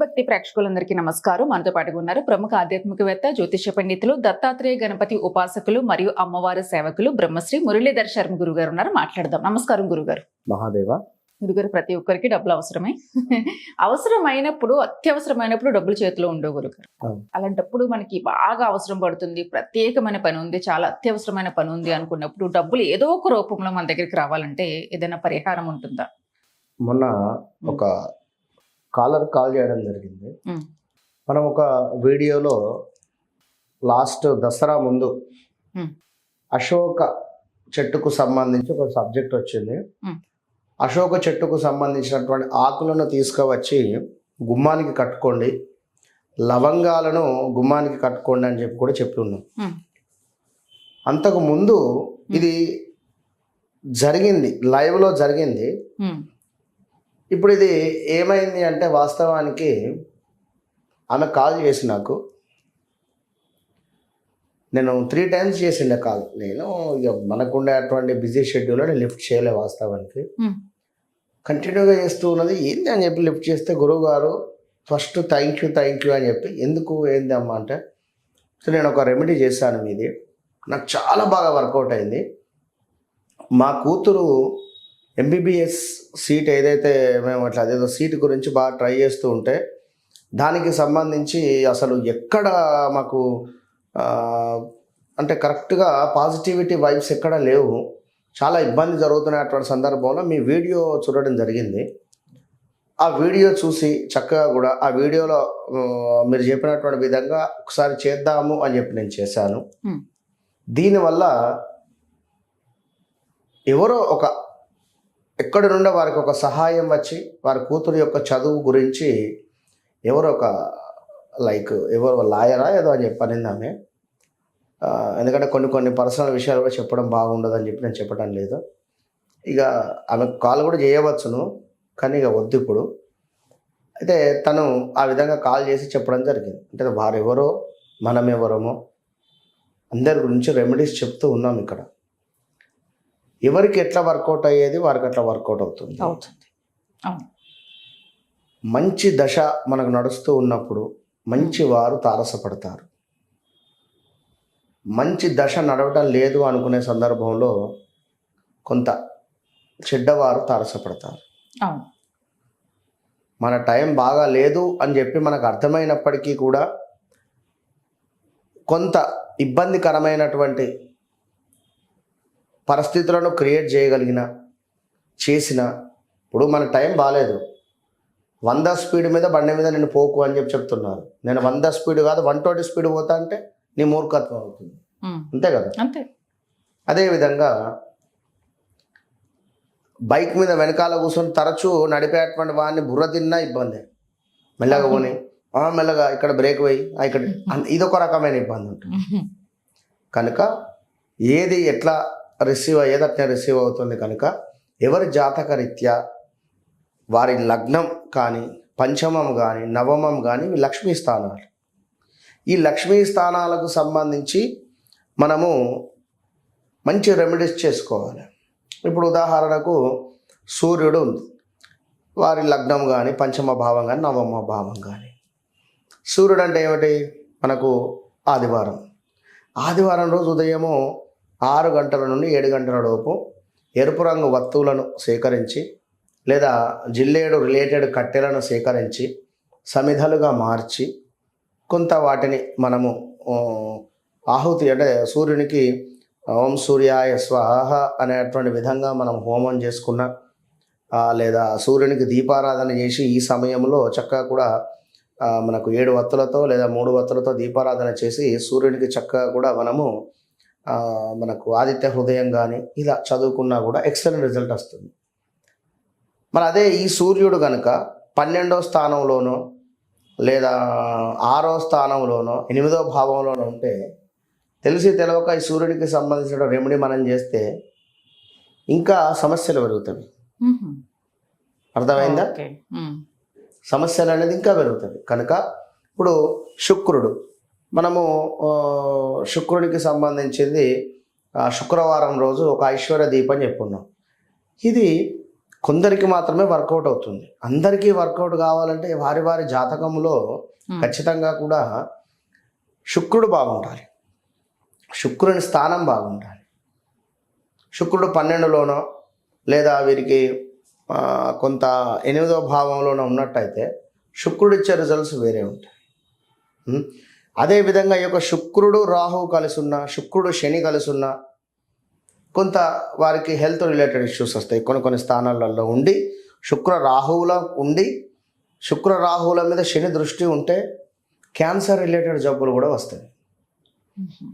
భక్తి ప్రేక్షకులందరికీ నమస్కారం. మనతో పాటుగా ఉన్నారు ప్రముఖ ఆధ్యాత్మికవేత్త, జ్యోతిష పండితులు, దత్తాత్రేయ గణపతి ఉపాసకులు మరియు అమ్మవారి సేవకులు బ్రహ్మశ్రీ మురళీధర్ శర్మ గురుగారు ఉన్నారు. మాట్లాడదాం. నమస్కారం గురుగారు. మహాదేవ. గురుగారు, ప్రతి ఒక్కరికి డబ్బులు అవసరమే. అవసరమైనప్పుడు, అత్యవసరమైనప్పుడు డబ్బులు చేతిలో ఉండవు గురుగారు. అలాంటప్పుడు మనకి బాగా అవసరం పడుతుంది, ప్రత్యేకమైన పని ఉంది, చాలా అత్యవసరమైన పని ఉంది అనుకున్నప్పుడు డబ్బులు ఏదో ఒక రూపంలో మన దగ్గరికి రావాలంటే ఏదైనా పరిహారం ఉంటుందా? మొన్న ఒక కాలర్ కాల్ చేయడం జరిగింది. మనం ఒక వీడియోలో లాస్ట్ దసరా ముందు అశోక చెట్టుకు సంబంధించి ఒక సబ్జెక్ట్ వచ్చింది. అశోక చెట్టుకు సంబంధించినటువంటి ఆకులను తీసుకువచ్చి గుమ్మానికి కట్టుకోండి, లవంగాలను గుమ్మానికి కట్టుకోండి అని చెప్పి కూడా చెప్పి ఉన్నాం. అంతకు ముందు ఇది జరిగింది, లైవ్లో జరిగింది. ఇప్పుడు ఇది ఏమైంది అంటే, వాస్తవానికి ఆమె కాల్ చేసి నాకు, నేను 3 times చేసిండే కాల్. నేను ఇక మనకుండే అటువంటి బిజీ షెడ్యూల్లో నేను లిఫ్ట్ చేయలే. వాస్తవానికి కంటిన్యూగా చేస్తూ ఉన్నది. ఏంది అని చెప్పి లిఫ్ట్ చేస్తే, గురువు గారు ఫస్ట్ థ్యాంక్ యూ అని చెప్పి, ఎందుకు ఏంది అమ్మా అంటే, సో నేను ఒక రెమెడీ చేశాను, మీది నాకు చాలా బాగా వర్కౌట్ అయింది. మా కూతురు ఎంబీబీఎస్ సీట్ ఏదైతే మేము అట్లా అదేదో సీట్ గురించి బాగా ట్రై చేస్తూ ఉంటే, దానికి సంబంధించి అసలు ఎక్కడ మాకు అంటే కరెక్ట్గా పాజిటివిటీ వైబ్స్ ఎక్కడ లేవు, చాలా ఇబ్బంది జరుగుతున్నటువంటి సందర్భంలో మీ వీడియో చూడడం జరిగింది. ఆ వీడియో చూసి చక్కగా కూడా ఆ వీడియోలో మీరు చెప్పినటువంటి విధంగా ఒకసారి చేద్దాము అని చెప్పి నేను చేశాను. దీనివల్ల ఎవరో ఒక ఎక్కడి నుండో వారికి ఒక సహాయం వచ్చి, వారి కూతురు యొక్క చదువు గురించి ఎవరో ఒక ఎవరో లాయరా ఏదో అని చెప్పి అనింది ఆమె. ఎందుకంటే కొన్ని పర్సనల్ విషయాలు కూడా చెప్పడం బాగుండదు అని చెప్పి నేను చెప్పడం లేదు. ఇక ఆమె కాల్ కూడా చేయవచ్చును, కానీ ఇక వద్దు ఇప్పుడు. అయితే తను ఆ విధంగా కాల్ చేసి చెప్పడం జరిగింది. అంటే వారెవరో మనం ఎవరమో అందరి గురించి రెమెడీస్ చెప్తూ ఉన్నాం. ఇక్కడ ఎవరికి ఎట్లా వర్కౌట్ అయ్యేది వారికి అట్లా వర్కౌట్ అవుతుంది. మంచి దశ మనకు నడుస్తూ ఉన్నప్పుడు మంచి వారు తారసపడతారు. మంచి దశ నడవటం లేదు అనుకునే సందర్భంలో కొంత చెడ్డవారు తారసపడతారు. మన టైం బాగా లేదు అని చెప్పి మనకు అర్థమైనప్పటికీ కూడా కొంత ఇబ్బందికరమైనటువంటి పరిస్థితులను క్రియేట్ చేసిన ఇప్పుడు మన టైం బాగాలేదు, 100 స్పీడ్ మీద బండి మీద నేను పోకు అని చెప్పి చెప్తున్నారు. నేను 100 స్పీడ్ కాదు 120 స్పీడ్ పోతా అంటే నీ మూర్ఖత్వం అవుతుంది. అంతే కదా? అంతే. అదేవిధంగా బైక్ మీద వెనకాల కూర్చొని తరచూ నడిపేటువంటి వాడిని బుర్ర తిన్నా ఇబ్బంది. మెల్లగా పోని, మెల్లగా ఇక్కడ బ్రేక్ వేయి, ఇక్కడ ఇదొక రకమైన ఇబ్బంది ఉంటుంది. కనుక ఏది ఎట్లా రిసీవ్ అయ్యేది అట్లా రిసీవ్ అవుతుంది. కనుక ఎవరి జాతక రీత్యా వారి లగ్నం కానీ, పంచమం కానీ, నవమం కానీ ఇవి లక్ష్మీ స్థానాలు. ఈ లక్ష్మీ స్థానాలకు సంబంధించి మనము మంచి రెమెడీస్ చేసుకోవాలి. ఇప్పుడు ఉదాహరణకు సూర్యుడు ఉంది, వారి లగ్నం కానీ, పంచమ భావం కానీ, నవమ భావం కానీ. సూర్యుడు అంటే ఏమిటి? మనకు ఆదివారం రోజు ఉదయము 6 గంటల నుండి 7 గంటల లోపు ఎరుపు రంగు వస్తువులను సేకరించి, లేదా జిల్లేడు రిలేటెడ్ కట్టెలను సేకరించి సమిధలుగా మార్చి కొంత వాటిని మనము ఆహుతి అంటే సూర్యునికి ఓం సూర్యాయ స్వాహ అనేటువంటి విధంగా మనం హోమం చేసుకున్న, లేదా సూర్యునికి దీపారాధన చేసి ఈ సమయంలో చక్కగా కూడా మనకు 7 వత్తులతో లేదా 3 వత్తులతో దీపారాధన చేసి సూర్యునికి చక్కగా కూడా మనకు ఆదిత్య హృదయం కానీ ఇలా చదువుకున్నా కూడా ఎక్సలెంట్ రిజల్ట్ వస్తుంది. మరి అదే ఈ సూర్యుడు కనుక 12వ స్థానంలోనో లేదా 6వ స్థానంలోనో 8వ భావంలోనో ఉంటే, తెలియక ఈ సూర్యుడికి సంబంధించిన రెమెడీ మనం చేస్తే ఇంకా సమస్యలు పెరుగుతాయి. అర్థమైందా? సమస్యలు అనేది ఇంకా పెరుగుతుంది. కనుక ఇప్పుడు శుక్రుడు, మనము శుక్రునికి సంబంధించింది శుక్రవారం రోజు ఒక ఐశ్వర్య దీపం చెప్పుకున్నాం. ఇది కొందరికి మాత్రమే వర్కౌట్ అవుతుంది. అందరికీ వర్కౌట్ కావాలంటే వారి వారి జాతకంలో ఖచ్చితంగా కూడా శుక్రుడు బాగుండాలి, శుక్రుని స్థానం బాగుండాలి. శుక్రుడు 12లోనో లేదా వీరికి కొంత 8వ భావంలోనో ఉన్నట్టయితే శుక్రుడు ఇచ్చే రిజల్ట్స్ వేరే ఉంటాయి. అదేవిధంగా ఈ యొక్క శుక్రుడు రాహువు కలిసి ఉన్న, శుక్రుడు శని కలిసి ఉన్న కొంత వారికి హెల్త్ రిలేటెడ్ ఇష్యూస్ వస్తాయి. కొన్ని స్థానాలలో ఉండి శుక్ర రాహువుల మీద శని దృష్టి ఉంటే క్యాన్సర్ రిలేటెడ్ జబ్బులు కూడా వస్తాయి.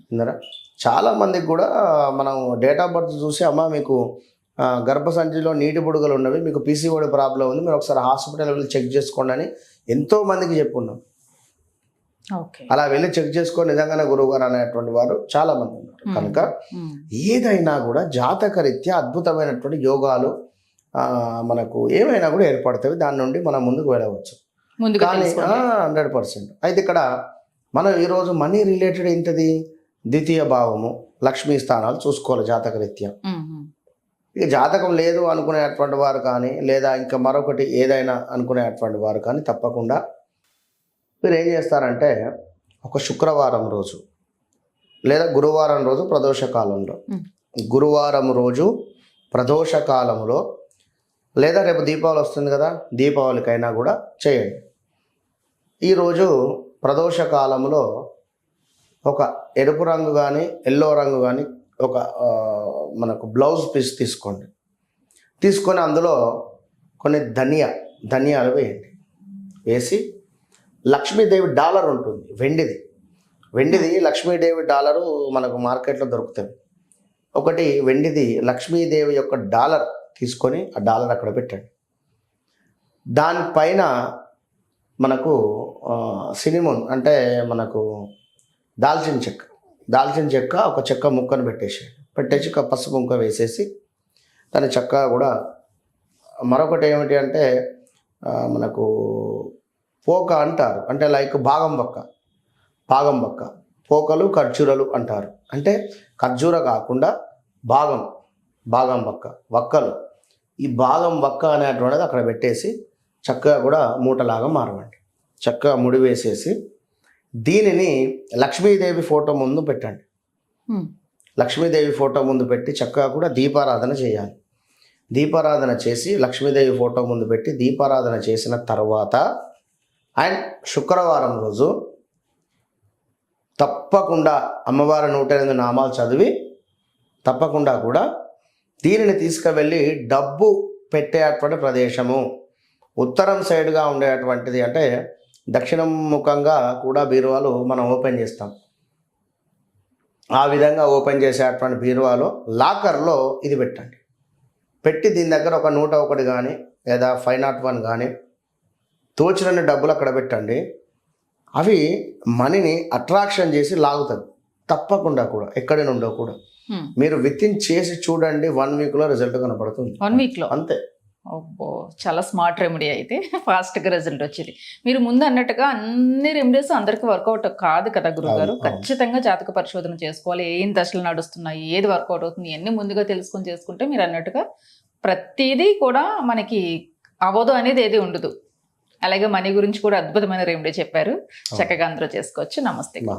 విన్నారా? చాలామందికి కూడా మనం డేట్ ఆఫ్ బర్త్ చూసి అమ్మ మీకు గర్భసంచిలో నీటి బుడగలు ఉన్నవి, మీకు పీసీఓడి ప్రాబ్లం ఉంది, మీరు ఒకసారి హాస్పిటల్ వెళ్ళి చెక్ చేసుకోండి అని ఎంతోమందికి చెప్పున్నాం. అలా వెళ్ళి చెక్ చేసుకొని నిజంగానే గురువుగారు అనేటువంటి వారు చాలామంది ఉన్నారు. కనుక ఏదైనా కూడా జాతకరీత్యా అద్భుతమైనటువంటి యోగాలు మనకు ఏమైనా కూడా ఏర్పడతాయి. దాని నుండి మనం ముందుకు వెళ్ళవచ్చు. కానీ 100%. అయితే ఇక్కడ మనం ఈరోజు మనీ రిలేటెడ్ ఏంటిది, ద్వితీయ భావము, లక్ష్మీ స్థానాలు చూసుకోవాలి జాతకరీత్యా. ఇక జాతకం లేదు అనుకునేటువంటి వారు కానీ, లేదా ఇంకా మరొకటి ఏదైనా అనుకునేటువంటి వారు కానీ తప్పకుండా మీరు ఏం చేస్తారంటే ఒక శుక్రవారం రోజు లేదా గురువారం రోజు ప్రదోష కాలంలో, గురువారం రోజు ప్రదోష కాలంలో లేదా రేపు దీపావళి వస్తుంది కదా, దీపావళికైనా కూడా చేయండి. ఈరోజు ప్రదోష కాలంలో ఒక ఎరుపు రంగు కానీ ఎల్లో రంగు కానీ ఒక మనకు బ్లౌజ్ పీస్ తీసుకొని అందులో కొన్ని ధనియాలు వేయండి. వేసి లక్ష్మీదేవి డాలర్ ఉంటుంది, వెండిది లక్ష్మీదేవి డాలరు మనకు మార్కెట్లో దొరుకుతుంది. ఒకటి వెండిది లక్ష్మీదేవి యొక్క డాలర్ తీసుకొని ఆ డాలర్ అక్కడ పెట్టండి. దానిపైన మనకు సినిమన్ అంటే మనకు దాల్చిన చెక్క ఒక చెక్క ముక్కను పెట్టేసి ఒక పసుపు ముక్క వేసేసి దాని చెక్క కూడా మరొకటి ఏమిటి అంటే మనకు పోక అంటారు, అంటే లైక్ భాగం బక్క పోకలు ఖర్జూరలు అంటారు. అంటే ఖర్జూర కాకుండా భాగం బక్క వక్కలు, ఈ భాగం వక్క అనేటువంటిది అక్కడ పెట్టేసి చక్కగా కూడా మూటలాగా మారవండి. చక్కగా ముడి వేసేసి దీనిని లక్ష్మీదేవి ఫోటో ముందు పెట్టండి. లక్ష్మీదేవి ఫోటో ముందు పెట్టి చక్కగా కూడా దీపారాధన చేయాలి. దీపారాధన చేసి లక్ష్మీదేవి ఫోటో ముందు పెట్టి దీపారాధన చేసిన తర్వాత అండ్ శుక్రవారం రోజు తప్పకుండా అమ్మవారి 108 నామాలు చదివి తప్పకుండా కూడా దీనిని తీసుకువెళ్ళి డబ్బు పెట్టేటువంటి ప్రదేశము ఉత్తరం సైడ్గా ఉండేటువంటిది, అంటే దక్షిణం ముఖంగా కూడా బీరువాలు మనం ఓపెన్ చేస్తాం. ఆ విధంగా ఓపెన్ చేసేటువంటి బీరువాలో లాకర్లో ఇది పెట్టండి. పెట్టి దీని దగ్గర ఒక 101 కానీ లేదా 501 కానీ తోచినన్ని డబ్బులు అక్కడ పెట్టండి. అవి మనీని అట్రాక్షన్ చేసి లాగుతుంది. తప్పకుండా కూడా ఎక్కడి నుండో కూడా మీరు వితిన్ చేసి చూడండి, 1 వీక్లో రిజల్ట్ కనపడుతుంది. 1 వీక్లో అంతే. ఓహో, చాలా స్మార్ట్ రెమెడీ. అయితే ఫాస్ట్గా రిజల్ట్ వచ్చింది. మీరు ముందు అన్నట్టుగా అన్ని రెమెడీస్ అందరికీ వర్కౌట్ కాదు కదా గురుగారు. ఖచ్చితంగా జాతక పరిశోధన చేసుకోవాలి. ఏం దశలు నడుస్తున్నాయి, ఏది వర్కౌట్ అవుతుంది, ఇవన్నీ ముందుగా తెలుసుకొని చేసుకుంటే మీరు అన్నట్టుగా ప్రతిదీ కూడా మనకి అవ్వదు అనేది ఏది ఉండదు. అలాగే మనీ గురించి కూడా అద్భుతమైన రెమెడీ చెప్పారు. చక్కగా అందరూ చేసుకోవచ్చు. నమస్తే.